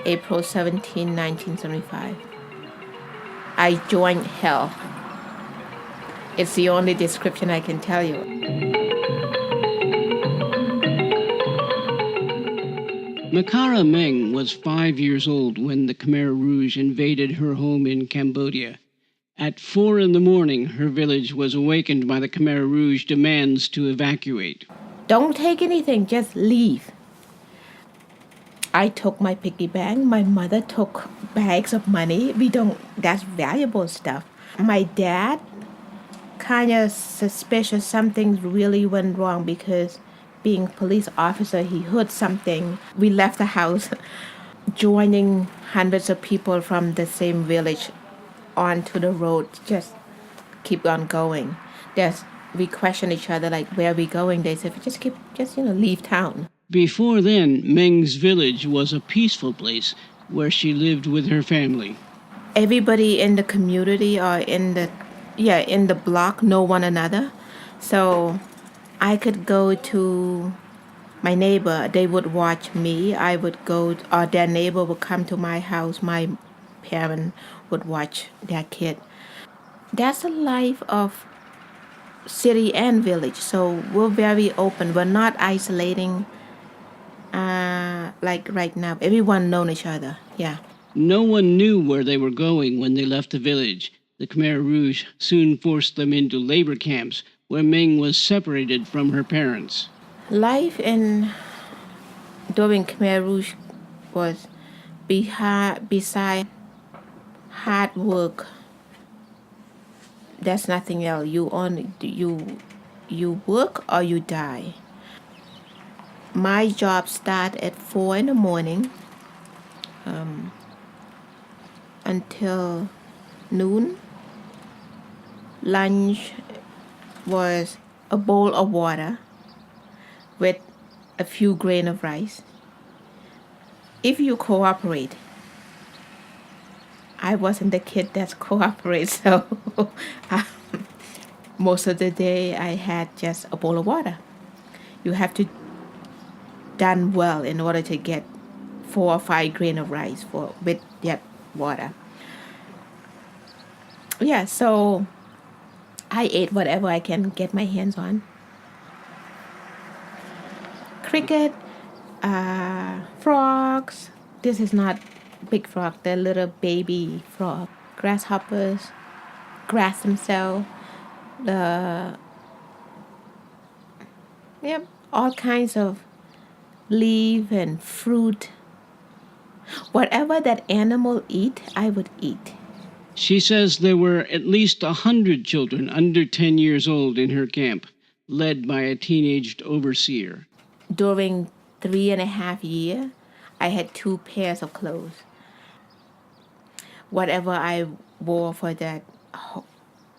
April 17, 1975. I joined hell. It's the only description I can tell you. Makara Meng was 5 years old when the Khmer Rouge invaded her home in Cambodia. At 4 in the morning, her village was awakened by the Khmer Rouge demands to evacuate. Don't take anything, just leave. I took my piggy bank. My mother took bags of money. That's valuable stuff. My dad kind of suspicious something really went wrong because being police officer, he heard something. We left the house joining hundreds of people from the same village onto the road, just keep on going. We question each other like, where are we going? They said, leave town. Before then, Meng's village was a peaceful place where she lived with her family. Everybody in the community or in the block know one another. So I could go to my neighbor, they would watch me. I would go, or their neighbor would come to my house. My parent would watch their kid. That's the life of city and village. So we're very open. We're not isolating like right now. Everyone knows each other. Yeah. No one knew where they were going when they left the village. The Khmer Rouge soon forced them into labor camps where Meng was separated from her parents. Life during Khmer Rouge was beside hard work. There's nothing else. You work or you die. My job started at 4 in the morning until noon. Lunch was a bowl of water with a few grains of rice. If you cooperate, I wasn't the kid that's cooperate, so most of the day I had just a bowl of water. You have to done well in order to get 4 or 5 grains of rice with that water. Yeah, so I ate whatever I can get my hands on. Cricket, frogs. This is not big frog, they're little baby frog. Grasshoppers, grass themselves, all kinds of leaf and fruit. Whatever that animal eat, I would eat. She says there were at least 100 children under 10 years old in her camp, led by a teenaged overseer. During 3.5 years, I had 2 pairs of clothes. Whatever I wore for that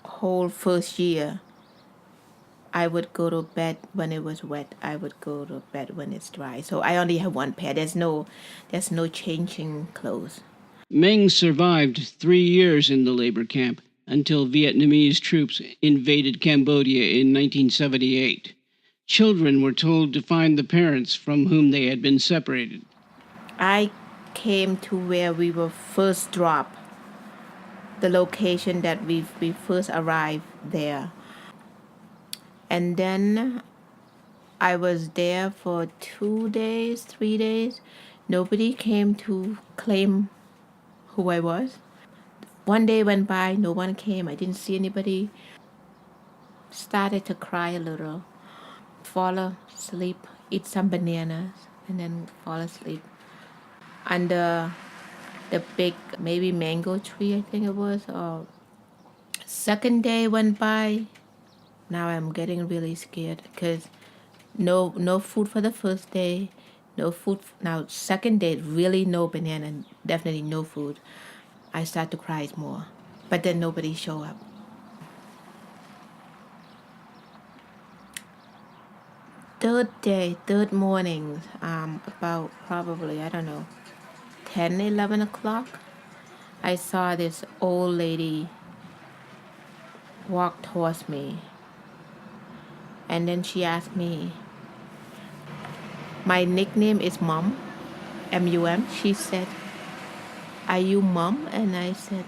whole first year, I would go to bed when it was wet. I would go to bed when it's dry. So I only have 1 pair. There's no changing clothes. Meng survived 3 years in the labor camp until Vietnamese troops invaded Cambodia in 1978. Children were told to find the parents from whom they had been separated. I came to where we were first dropped, the location that we first arrived there. And then I was there for 2 days, 3 days. Nobody came to claim who I was. 1 day went by, no one came. I didn't see anybody. Started to cry a little. Fall asleep, eat some bananas, and then fall asleep. Under the big, maybe mango tree, I think it was. Second day went by. Now I'm getting really scared because no food for the first day, no food. Now second day, really no banana, definitely no food. I start to cry more, but then nobody show up. Third morning, about probably, 10, 11 o'clock, I saw this old lady walk towards me. And then she asked me, my nickname is Mom, M-U-M. She said, "Are you mom?" And I said,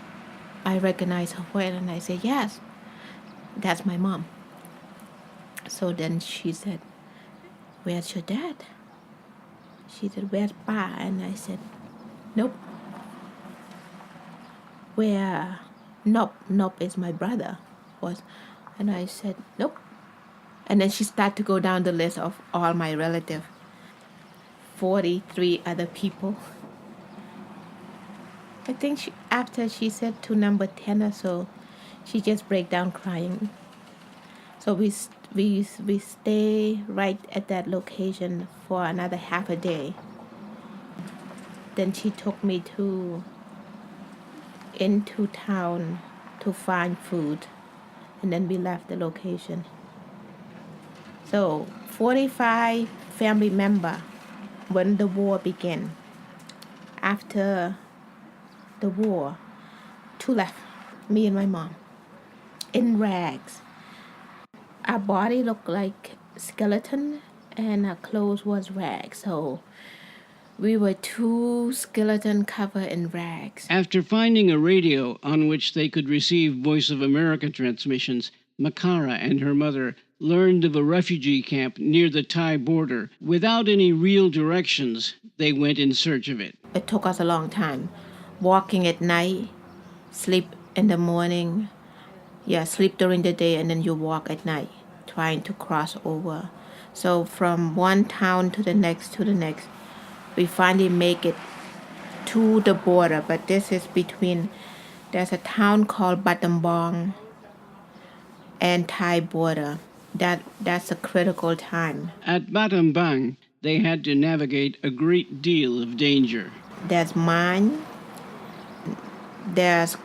I recognize her voice, and I said, "Yes, that's my mom." So then she said, "Where's your dad?" She said, "Where's Pa?" And I said, "Nope." "Where?" "Nope, nope is my brother." And I said, "Nope." And then she started to go down the list of all my relatives, 43 other people. I think after she said to number 10 or so, she just break down crying. So we stay right at that location for another half a day. Then she took me into town to find food, and then we left the location. So 45 family members when the war began. After the war, 2 left, me and my mom, in rags. Our body looked like skeleton and our clothes was rags. So we were 2 skeleton covered in rags. After finding a radio on which they could receive Voice of America transmissions, Makara and her mother learned of a refugee camp near the Thai border. Without any real directions, they went in search of it. It took us a long time. Walking at night, sleep in the morning, sleep during the day, and then you walk at night, trying to cross over. So from one town to the next, we finally make it to the border, but this is between, there's a town called Battambang and Thai border. That's a critical time. At Battambang, they had to navigate a great deal of danger. There's mine, there's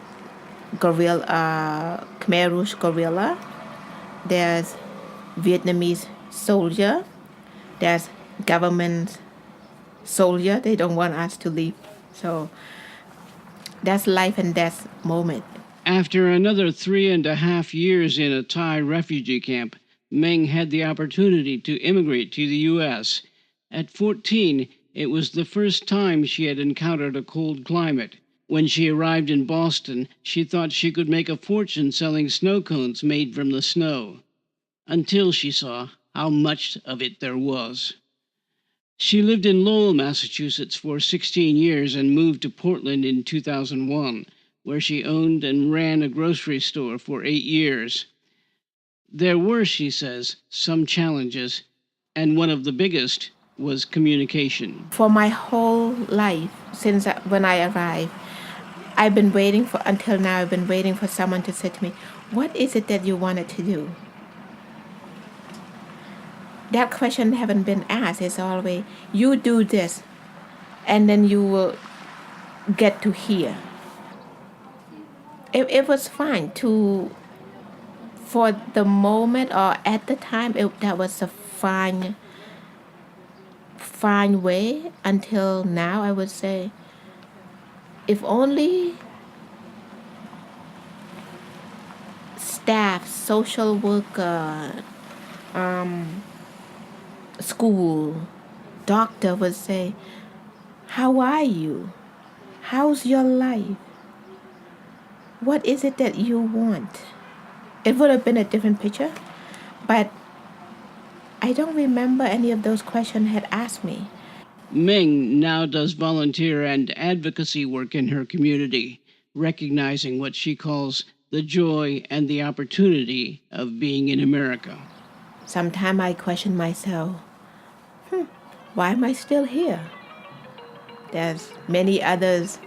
guerrilla, Khmer Rouge guerrilla, there's Vietnamese soldier, there's government soldier. They don't want us to leave. So that's life and death moment. After another 3.5 years in a Thai refugee camp, Meng had the opportunity to immigrate to the U.S. At 14, it was the first time she had encountered a cold climate. When she arrived in Boston, she thought she could make a fortune selling snow cones made from the snow, until she saw how much of it there was. She lived in Lowell, Massachusetts for 16 years and moved to Portland in 2001, where she owned and ran a grocery store for 8 years. There were, she says, some challenges, and one of the biggest was communication. For my whole life, since when I arrived, I've been waiting for someone to say to me, "What is it that you wanted to do?" That question haven't been asked. It's always, you do this, and then you will get to hear. It was fine for the moment, or at the time, that was a fine way. Until now, I would say, if only staff, social worker, school, doctor would say, "How are you? How's your life? What is it that you want?" It would have been a different picture, but I don't remember any of those questions had asked me. Meng now does volunteer and advocacy work in her community, recognizing what she calls the joy and the opportunity of being in America. Sometimes I question myself, why am I still here? There's many others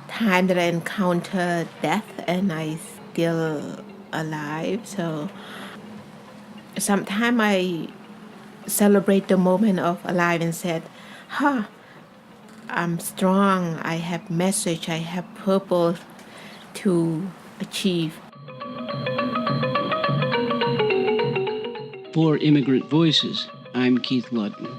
time that I encounter death and I still alive. So sometimes I celebrate the moment of alive and said, I'm strong, I have message, I have purpose to achieve. For Immigrant Voices, I'm Keith Ludden.